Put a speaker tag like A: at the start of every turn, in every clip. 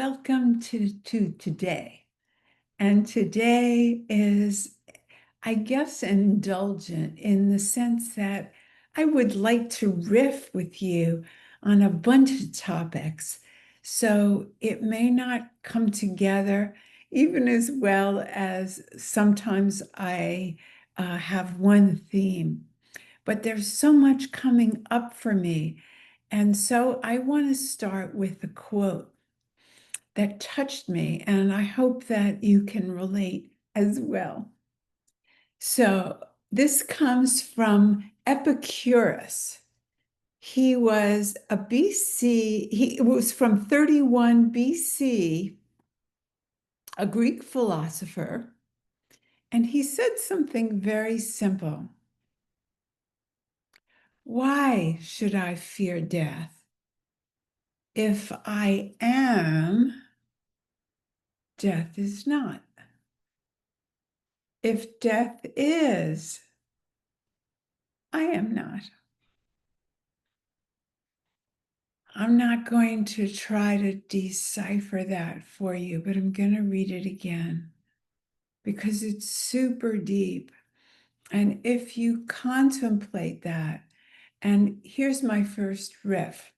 A: welcome to today. And today is, I guess, indulgent in the sense that I would like to riff with you on a bunch of topics. So it may not come together even as well as sometimes I have one theme, but there's so much coming up for me. And so I want to start with a quote that touched me, and I hope that you can relate as well. So this comes from Epicurus. He was a BC, he was from 31 BC, a Greek philosopher, and he said something very simple. Why should I fear death? If I am, death is not. If death is, I am not. I'm not going to try to decipher that for you, but I'm going to read it again because it's super deep. And if you contemplate that, and here's my first riff.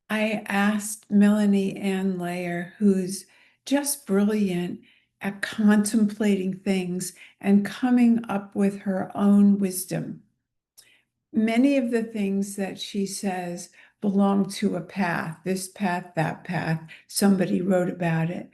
A: I asked Melanie Ann Layer, who's just brilliant at contemplating things and coming up with her own wisdom. Many of the things that she says belong to a path, this path, that path. Somebody wrote about it.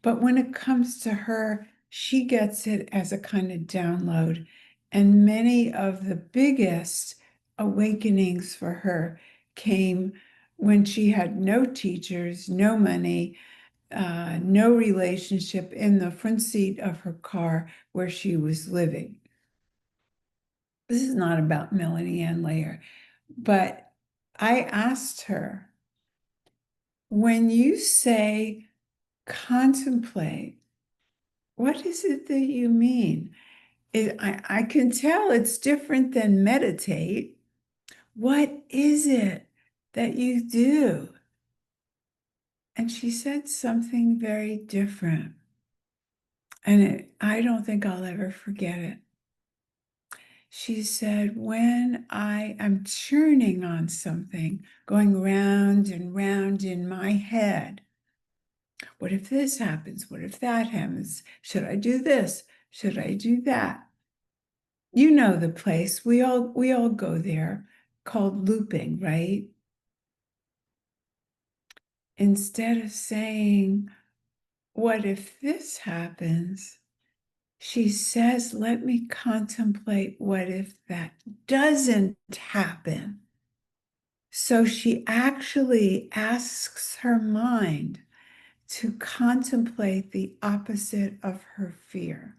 A: But when it comes to her, she gets it as a kind of download. And many of the biggest awakenings for her came when she had no teachers, no money, no relationship, in the front seat of her car where she was living. This is not about Melanie Ann Layer, but I asked her, when you say contemplate, what is it that you mean? I can tell it's different than meditate. What is it that you do? And she said something very different. And I don't think I'll ever forget it. She said, when I am churning on something, going round and round in my head, what if this happens? What if that happens? Should I do this? Should I do that? You know the place. We all go there, called looping, right? Instead of saying, what if this happens? She says, let me contemplate what if that doesn't happen. So she actually asks her mind to contemplate the opposite of her fear.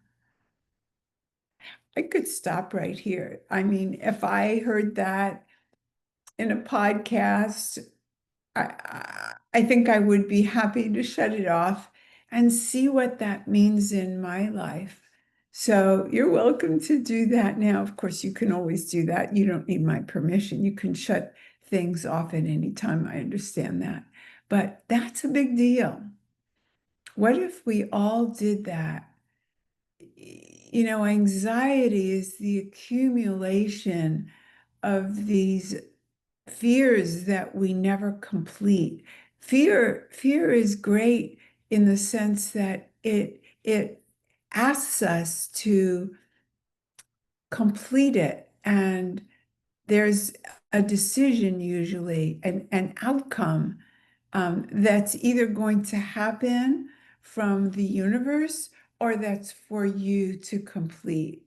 A: I could stop right here. I mean, if I heard that in a podcast, I think I would be happy to shut it off and see what that means in my life. So you're welcome to do that now. Of course, you can always do that. You don't need my permission. You can shut things off at any time. I understand that. But that's a big deal. What if we all did that? You know, anxiety is the accumulation of these fears that we never complete. Fear is great in the sense that it asks us to complete it, and there's a decision, usually an outcome that's either going to happen from the universe or that's for you to complete.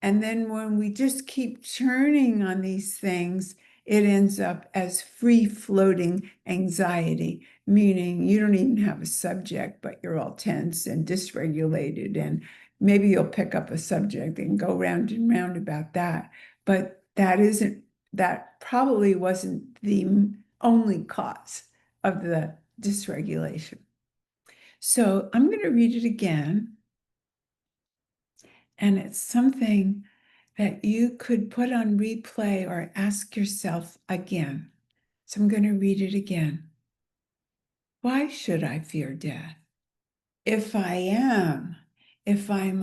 A: And then when we just keep churning on these things, it ends up as free-floating anxiety, meaning you don't even have a subject, but you're all tense and dysregulated, and maybe you'll pick up a subject and go round and round about that. But that probably wasn't the only cause of the dysregulation. So I'm going to read it again. And it's something that you could put on replay or ask yourself again. So I'm going to read it again. why should I fear death? If I'm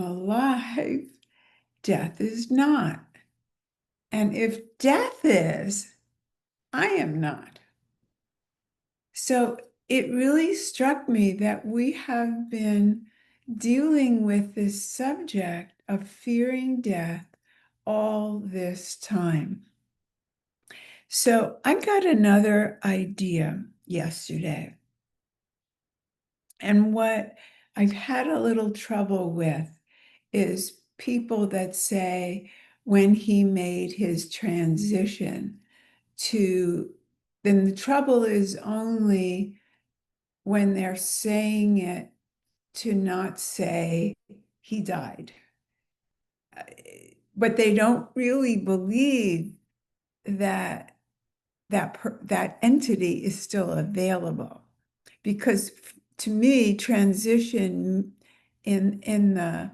A: alive, death is not. And if death is, I am not. So it really struck me that we have been dealing with this subject of fearing death all this time. So I got another idea yesterday. And what I've had a little trouble with is people that say when he made his transition then the trouble is only when they're saying it to not say he died. But they don't really believe that that entity is still available. Because to me, transition in the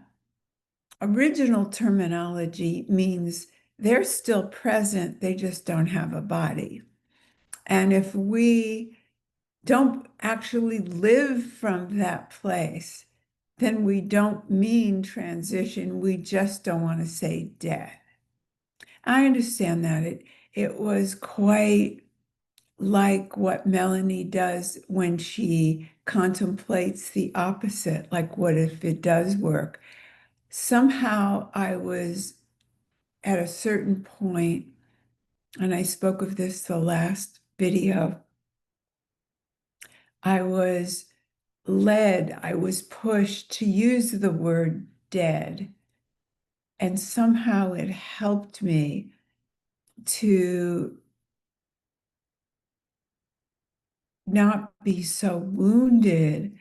A: original terminology means they're still present, they just don't have a body. And if we don't actually live from that place, then we don't mean transition, we just don't want to say death. I understand that it was quite like what Melanie does when she contemplates the opposite, like what if it does work? Somehow I was at a certain point, and I spoke of this the last video, I was pushed to use the word dead. And somehow it helped me to not be so wounded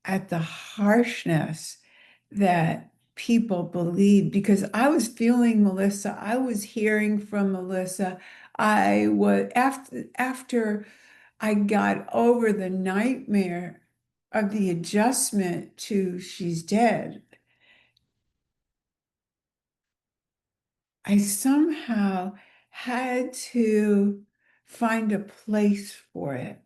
A: at the harshness that people believe, because I was feeling Melissa, I was hearing from Melissa. I was after I got over the nightmare of the adjustment to she's dead, I somehow had to find a place for it,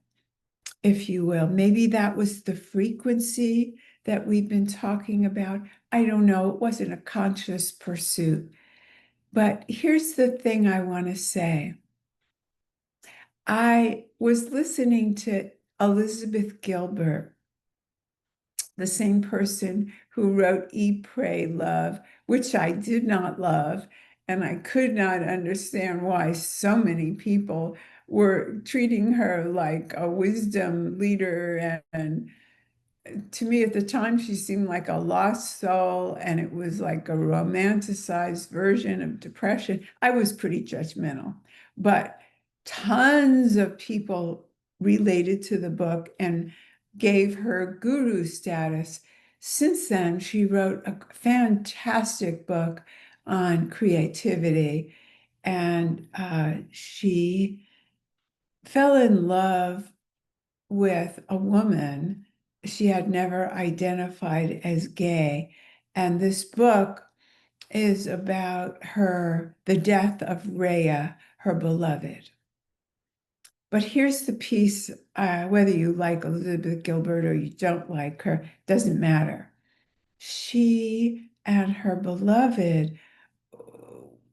A: if you will. Maybe that was the frequency that we've been talking about. I don't know. It wasn't a conscious pursuit. But here's the thing I want to say. I was listening to Elizabeth Gilbert, the same person who wrote Eat, Pray, Love, which I did not love. And I could not understand why so many people were treating her like a wisdom leader. And to me at the time, she seemed like a lost soul, and it was like a romanticized version of depression. I was pretty judgmental, but tons of people related to the book and gave her guru status. Since then, she wrote a fantastic book on creativity, and she fell in love with a woman she had never identified as gay. And this book is about the death of Rayya, her beloved. But here's the piece, whether you like Elizabeth Gilbert or you don't like her, doesn't matter. She and her beloved,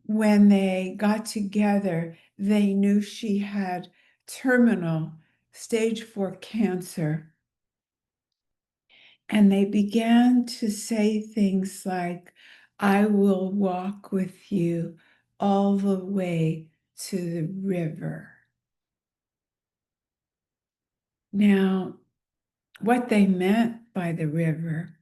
A: when they got together, they knew she had terminal stage 4 cancer. And they began to say things like, I will walk with you all the way to the river. Now, what they meant by the river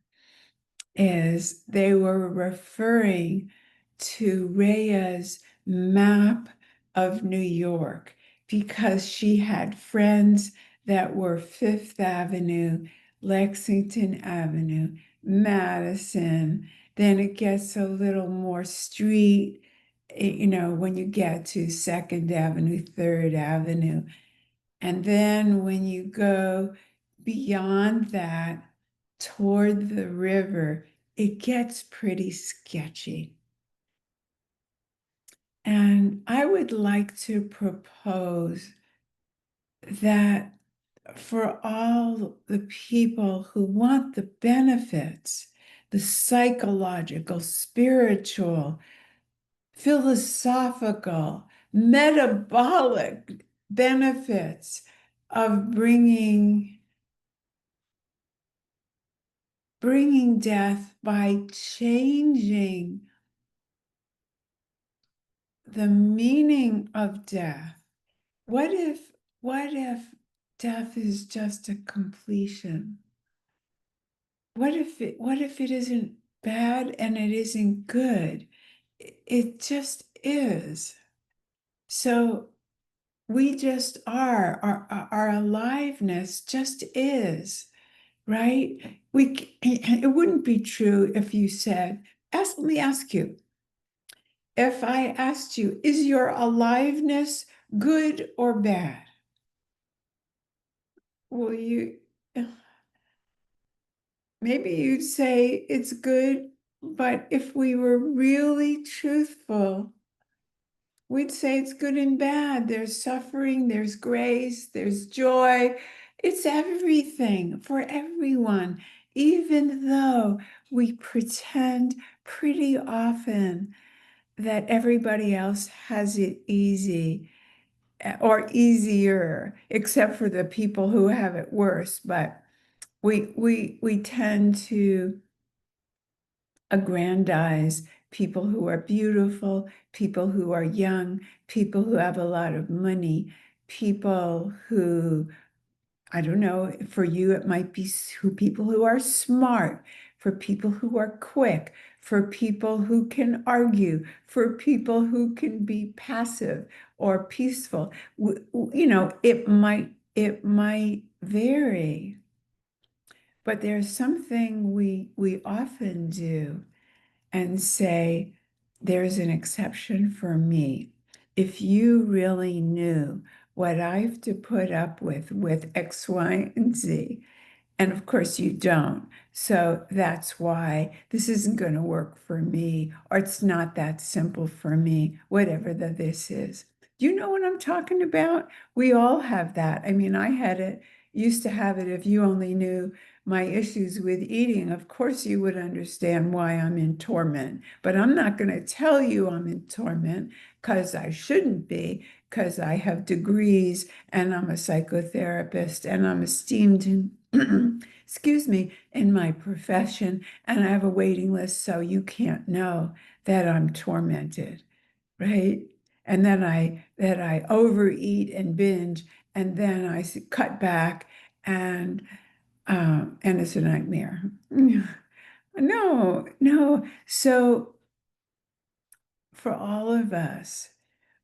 A: is they were referring to Rayya's map of New York, because she had friends that were Fifth Avenue, Lexington Avenue, Madison. Then it gets a little more street, when you get to Second Avenue, Third Avenue. And then when you go beyond that toward the river, it gets pretty sketchy. And I would like to propose that for all the people who want the benefits, the psychological, spiritual, philosophical, metabolic benefits of bringing death by changing the meaning of death. What if death is just a completion? What if it isn't bad and it isn't good? It just is. So we just are. Our aliveness just is, right? It wouldn't be true if you said, let me ask you, if I asked you, is your aliveness good or bad? Well, maybe you'd say it's good, but if we were really truthful, we'd say it's good and bad. There's suffering, there's grace, there's joy. It's everything for everyone, even though we pretend pretty often that everybody else has it easy or easier, except for the people who have it worse. But we tend to aggrandize people who are beautiful, people who are young, people who have a lot of money, people who, I don't know, for you, it might be people who are smart, for people who are quick, for people who can argue, for people who can be passive or peaceful. It might vary, but there's something we often do and say, there's an exception for me. If you really knew what I have to put up with X, Y, and Z, and of course you don't. So that's why this isn't going to work for me, or it's not that simple for me, whatever this is. Do you know what I'm talking about? We all have that. I mean, I had it, used to have it. If you only knew my issues with eating, of course you would understand why I'm in torment. But I'm not going to tell you I'm in torment because I shouldn't be, because I have degrees and I'm a psychotherapist and I'm esteemed in excuse me, in my profession, and I have a waiting list, so you can't know that I'm tormented, right? And then I overeat and binge, and then I cut back, and it's a nightmare. No, no. So for all of us,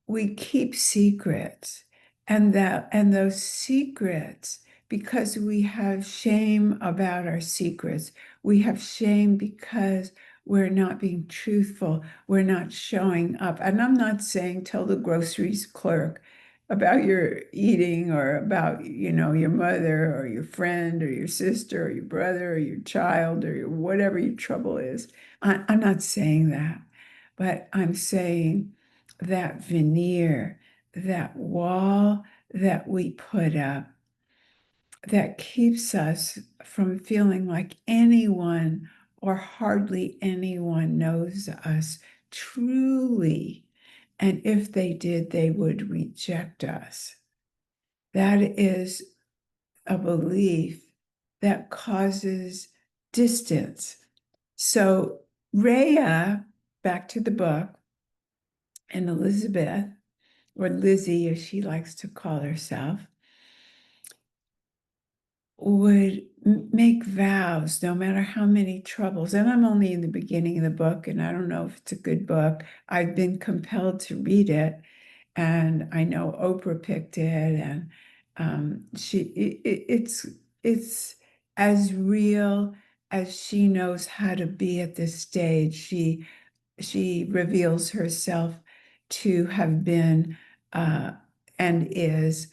A: we keep secrets, and those secrets, because we have shame about our secrets, we have shame because we're not being truthful, we're not showing up. And I'm not saying tell the groceries clerk about your eating, or about your mother or your friend or your sister or your brother or your child or whatever your trouble is. I'm not saying that, but I'm saying that veneer, that wall that we put up, that keeps us from feeling like anyone or hardly anyone knows us truly. And if they did, they would reject us. That is a belief that causes distance. So Rayya, back to the book, and Elizabeth, or Lizzie, as she likes to call herself, would make vows no matter how many troubles. And I'm only in the beginning of the book, and I don't know if it's a good book. I've been compelled to read it, and I know Oprah picked it, and it's as real as she knows how to be at this stage. She reveals herself to have been and is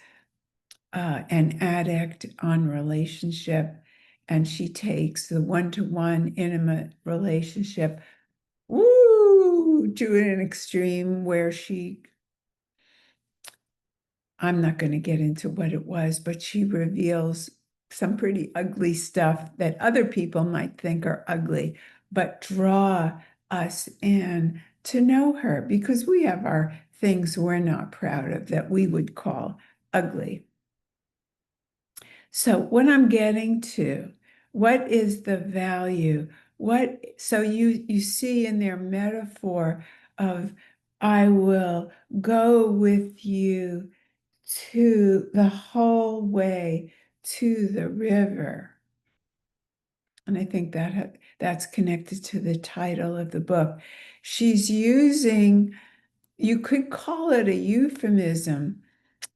A: an addict on relationship, and she takes the one-to-one intimate relationship to an extreme where she I'm not going to get into what it was, but she reveals some pretty ugly stuff that other people might think are ugly, but draw us in to know her because we have our things we're not proud of that we would call ugly. So what I'm getting to, what is the value? So you see in their metaphor of I will go with you to the whole way to the river. And I think that's connected to the title of the book. She's using, you could call it a euphemism,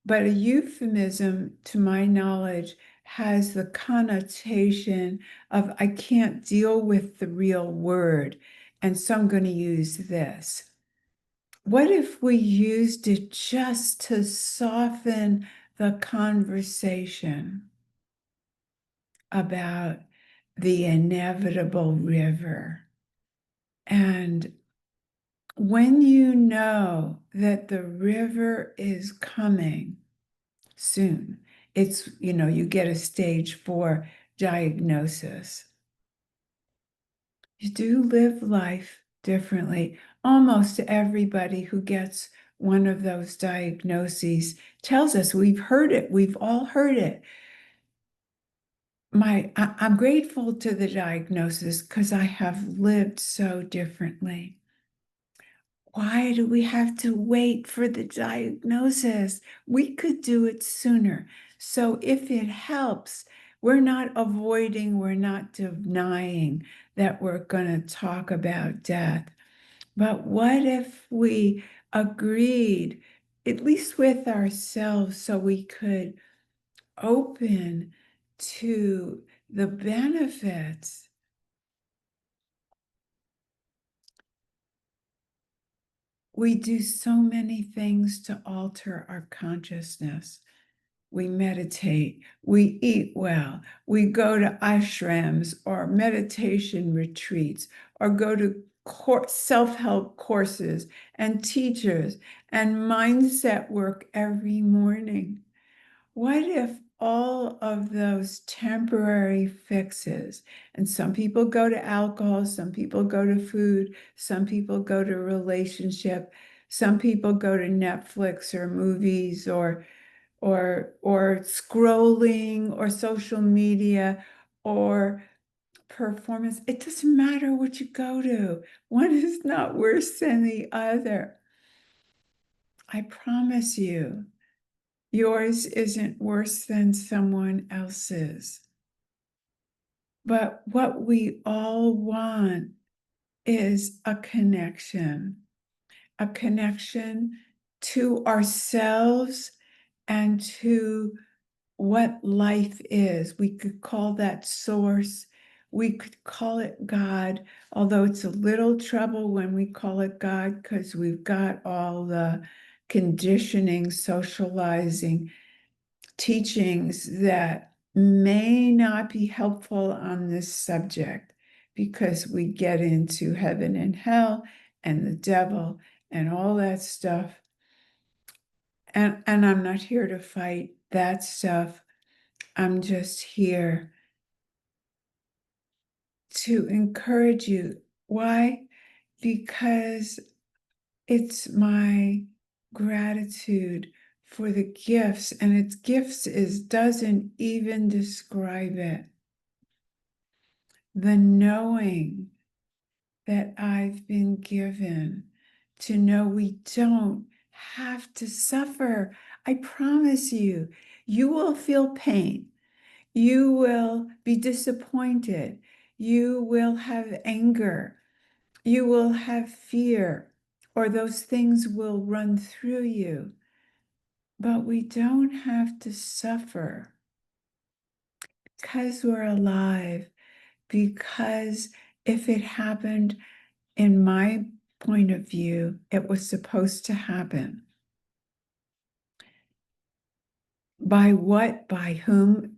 A: but a euphemism, to my knowledge, has the connotation of I can't deal with the real word, and so I'm going to use this. What if we used it just to soften the conversation about the inevitable river? And when you know that the river is coming soon, it's, you get a stage 4 diagnosis. You do live life differently. Almost everybody who gets one of those diagnoses tells us we've heard it. We've all heard it. I'm grateful to the diagnosis because I have lived so differently. Why do we have to wait for the diagnosis? We could do it sooner. So if it helps, we're not avoiding, we're not denying that we're going to talk about death. But what if we agreed, at least with ourselves, so we could open to the benefits? We do so many things to alter our consciousness. We meditate, we eat well, we go to ashrams or meditation retreats, or go to self-help courses and teachers and mindset work every morning. What if all of those temporary fixes, and some people go to alcohol, some people go to food, some people go to relationship, some people go to Netflix or movies or scrolling or social media or performance. It doesn't matter what you go to. One is not worse than the other. I promise you. Yours isn't worse than someone else's. But what we all want is a connection to ourselves and to what life is. We could call that source. We could call it God, although it's a little trouble when we call it God because we've got all the conditioning, socializing, teachings that may not be helpful on this subject because we get into heaven and hell and the devil and all that stuff. And I'm not here to fight that stuff. I'm just here to encourage you. Why? Because it's my gratitude for the gifts, and its gifts doesn't even describe it. The knowing that I've been given to know we don't have to suffer. I promise you, you will feel pain. You will be disappointed. You will have anger. You will have fear, or those things will run through you. But we don't have to suffer because we're alive, because if it happened, in my point of view, it was supposed to happen. By what, by whom,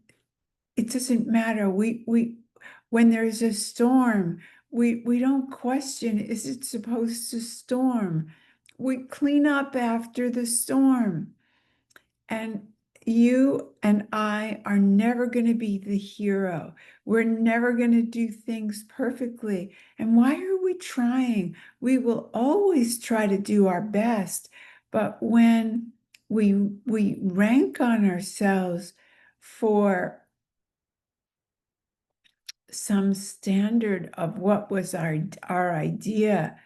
A: it doesn't matter. When there's a storm, we don't question, is it supposed to storm? We clean up after the storm. And you and I are never going to be the hero. We're never going to do things perfectly. And why are we trying? We will always try to do our best. But when we rank on ourselves for some standard of what was our idea,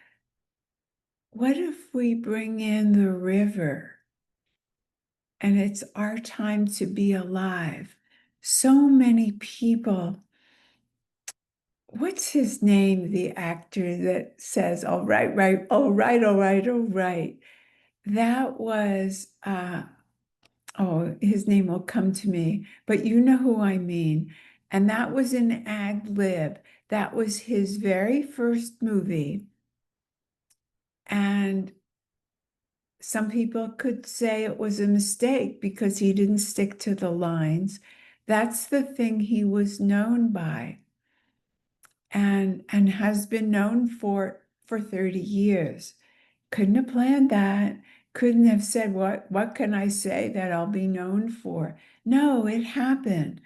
A: what if we bring in the river? And it's our time to be alive. So many people, what's his name, the actor that says, all right, right, all right, all right, all right. That was, his name will come to me, but you know who I mean. And that was an ad lib. That was his very first movie. And some people could say it was a mistake because he didn't stick to the lines. That's the thing he was known by and has been known for 30 years. Couldn't have planned that. Couldn't have said, what can I say that I'll be known for? No, it happened.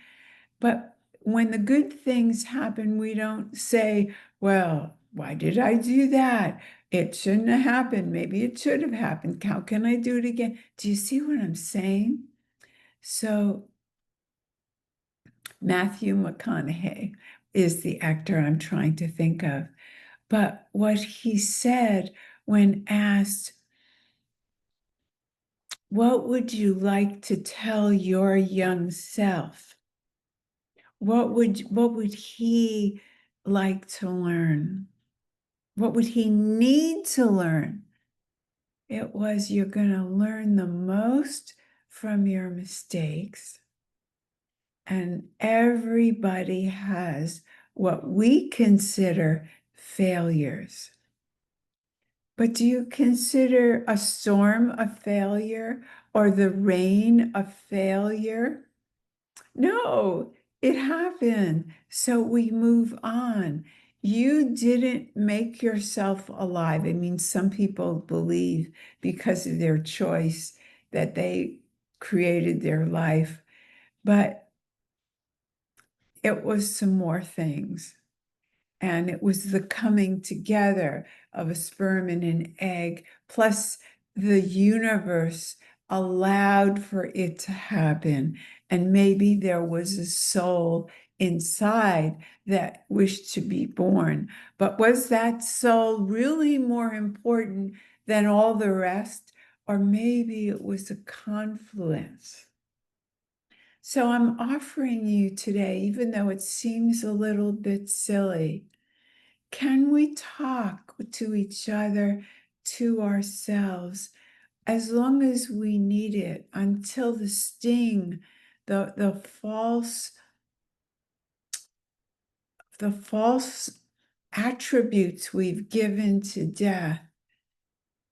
A: But when the good things happen, we don't say, well, why did I do that? It shouldn't have happened. Maybe it should have happened. How can I do it again? Do you see what I'm saying? So Matthew McConaughey is the actor I'm trying to think of. But what he said when asked, what would you like to tell your young self? What would he like to learn? What would he need to learn? It was, you're going to learn the most from your mistakes. And everybody has what we consider failures. But do you consider a storm a failure or the rain a failure? No, it happened. So we move on. You didn't make yourself alive. I mean, some people believe because of their choice that they created their life, but it was some more things. And it was the coming together of a sperm and an egg, plus the universe allowed for it to happen. And maybe there was a soul inside that wished to be born. But was that soul really more important than all the rest? Or maybe it was a confluence. So I'm offering you today, even though it seems a little bit silly, can we talk to each other, to ourselves, as long as we need it, until the sting, the false attributes we've given to death?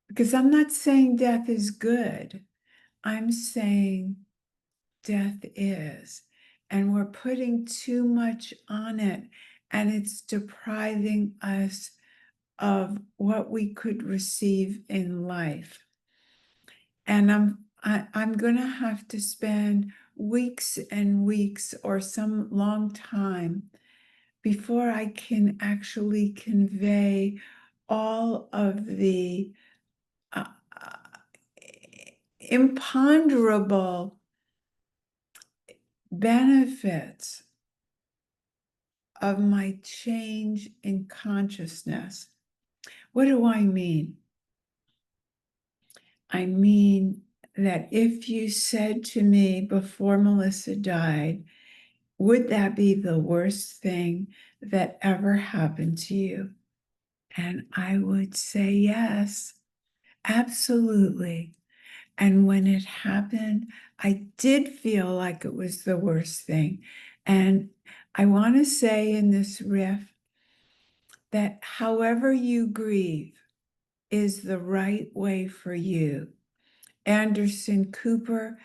A: Because I'm not saying death is good. I'm saying death is. And we're putting too much on it, and it's depriving us of what we could receive in life. And I'm going to have to spend weeks and weeks or some long time before I can actually convey all of the uh, imponderable benefits of my change in consciousness. What do I mean? I mean that if you said to me before Melissa died, would that be the worst thing that ever happened to you? And I would say yes, absolutely. And when it happened, I did feel like it was the worst thing. And I want to say in this riff that however you grieve is the right way for you. Anderson Cooper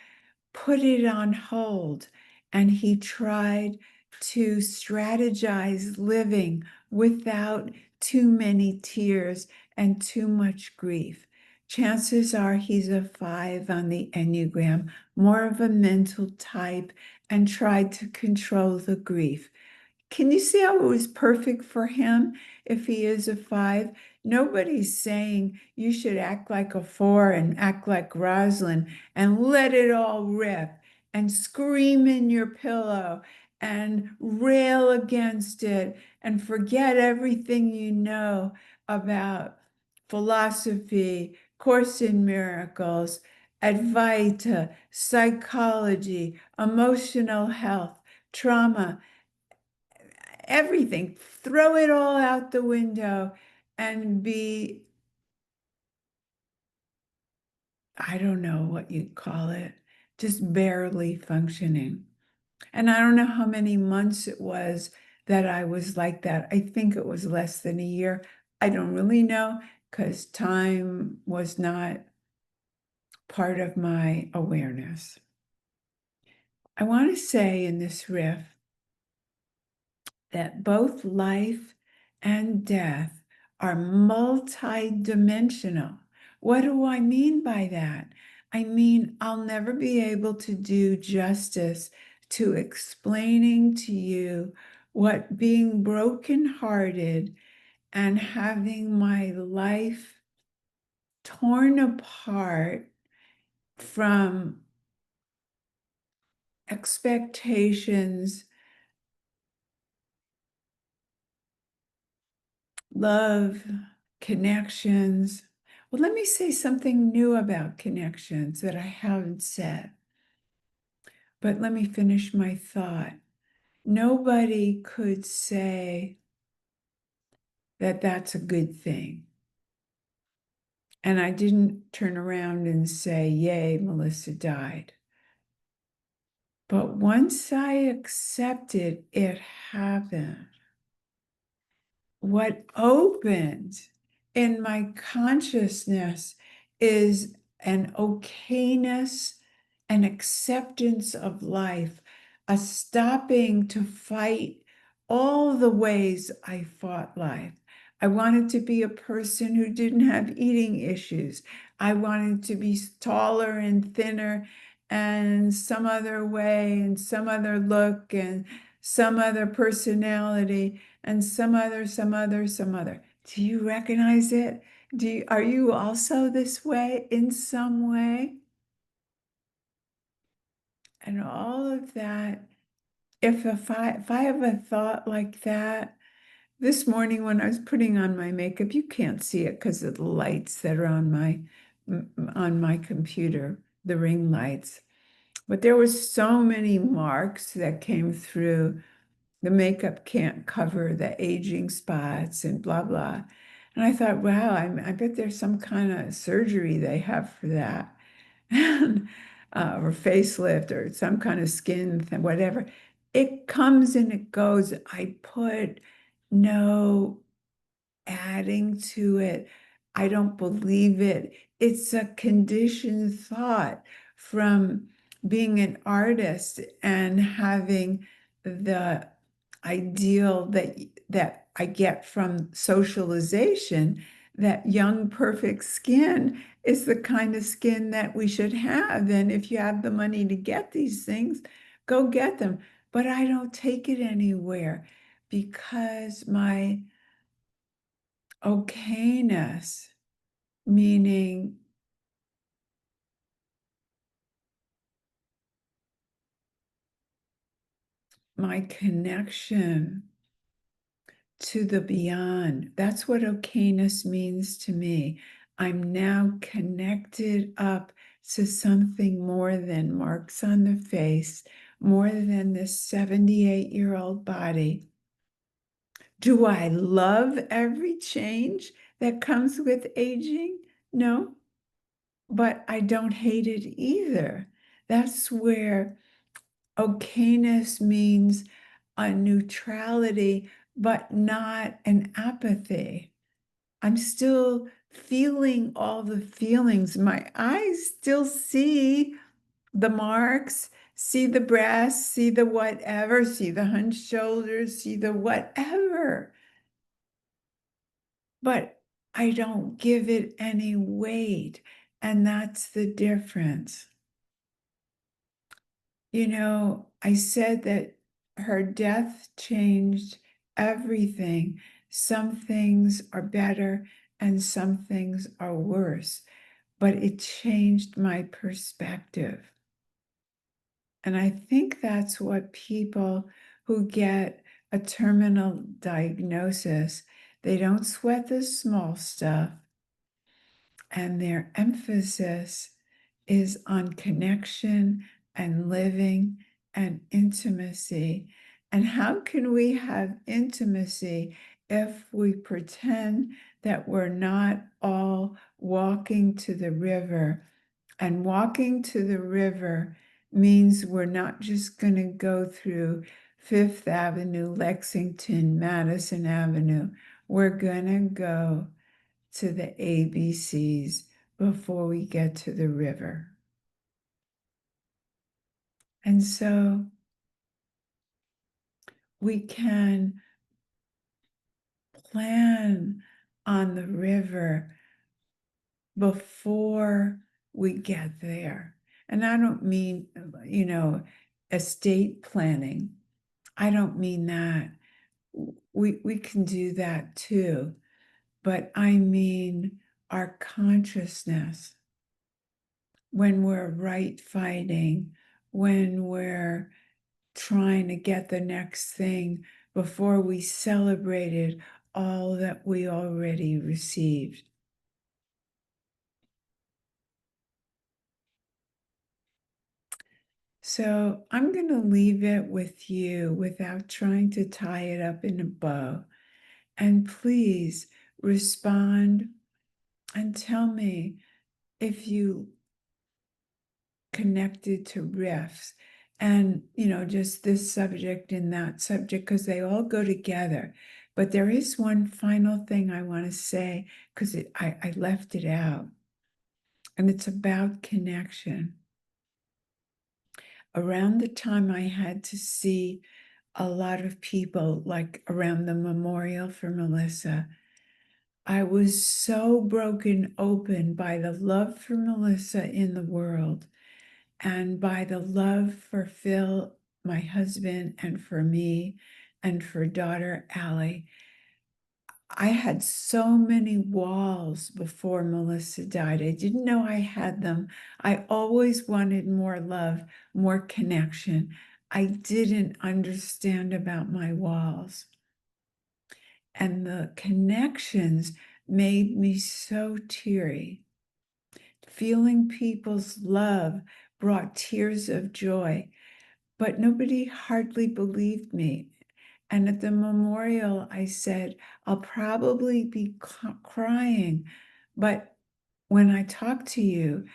A: put it on hold, and he tried to strategize living without too many tears and too much grief. chances are he's a 5 on the Enneagram, more of a mental type, and tried to control the grief. Can you see how it was perfect for him if he is a 5? Nobody's saying you should act like a 4 and act like Rosalind and let it all rip and scream in your pillow and rail against it and forget everything you know about philosophy, Course in Miracles, Advaita, psychology, emotional health, trauma, everything. Throw it all out the window and be, I don't know what you'd call it, just barely functioning. And I don't know how many months it was that I was like that. I think it was less than a year. I don't really know because time was not part of my awareness. I want to say in this riff that both life and death are multidimensional. What do I mean by that? I mean, I'll never be able to do justice to explaining to you what being brokenhearted and having my life torn apart from expectations, love, connections. Well, let me say something new about connections that I haven't said, but let me finish my thought. Nobody could say that that's a good thing. And I didn't turn around and say, yay, Melissa died. But once I accepted it happened, what opened in my consciousness is an okayness, an acceptance of life, a stopping to fight all the ways I fought life. I wanted to be a person who didn't have eating issues. I wanted to be taller and thinner and some other way and some other look and some other personality and some other. Do you recognize it? Are you also this way in some way? And all of that, if I have a thought like that, this morning when I was putting on my makeup, you can't see it because of the lights that are on my computer, the ring lights. But there were so many marks that came through. The makeup can't cover the aging spots and blah, blah. And I thought, wow, I bet there's some kind of surgery they have for that. And, or facelift or some kind of skin, whatever. It comes and it goes. I put no adding to it. I don't believe it. It's a conditioned thought from being an artist and having the ideal that I get from socialization, that young, perfect skin is the kind of skin that we should have. And if you have the money to get these things, go get them. But I don't take it anywhere because my okayness, meaning my connection to the beyond. That's what okayness means to me. I'm now connected up to something more than marks on the face, more than this 78-year-old body. Do I love every change that comes with aging? No, but I don't hate it either. That's where okayness means a neutrality, but not an apathy. I'm still feeling all the feelings. My eyes still see the marks, see the breasts, see the whatever, see the hunched shoulders, see the whatever. But I don't give it any weight. And that's the difference. You know, I said that her death changed everything. Some things are better and some things are worse, but it changed my perspective. And I think that's what people who get a terminal diagnosis, they don't sweat the small stuff, and their emphasis is on connection and living and intimacy. And how can we have intimacy if we pretend that we're not all walking to the river? And walking to the river means we're not just going to go through Fifth Avenue, Lexington, Madison Avenue. We're going to go to the ABCs before we get to the river. And so we can plan on the river before we get there. And I don't mean, estate planning. I don't mean that. We can do that too. But I mean our consciousness when we're right fighting, when we're trying to get the next thing before we celebrated all that we already received. So I'm going to leave it with you without trying to tie it up in a bow. And please respond and tell me if you connected to riffs and, just this subject and that subject, because they all go together. But there is one final thing I want to say, because I left it out, and it's about connection. Around the time I had to see a lot of people, like around the memorial for Melissa, I was so broken open by the love for Melissa in the world and by the love for Phil, my husband, and for me, and for daughter Allie. I had so many walls before Melissa died. I didn't know I had them. I always wanted more love, more connection. I didn't understand about my walls. And the connections made me so teary. Feeling people's love brought tears of joy, but nobody hardly believed me. And at the memorial, I said, I'll probably be crying, but when I talk to you,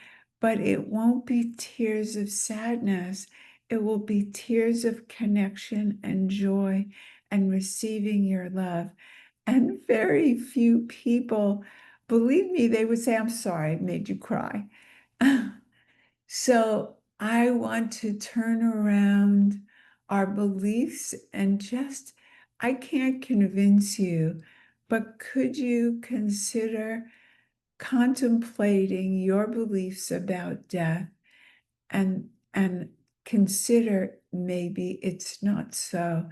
A: but it won't be tears of sadness. It will be tears of connection and joy and receiving your love. And very few people believe me. They would say, I'm sorry, I made you cry. So I want to turn around our beliefs and just, I can't convince you, but could you consider contemplating your beliefs about death and consider maybe it's not so,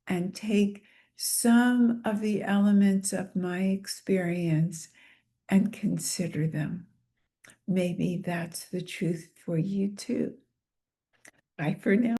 A: and take some of the elements of my experience and consider them. Maybe that's the truth for you too. Bye for now.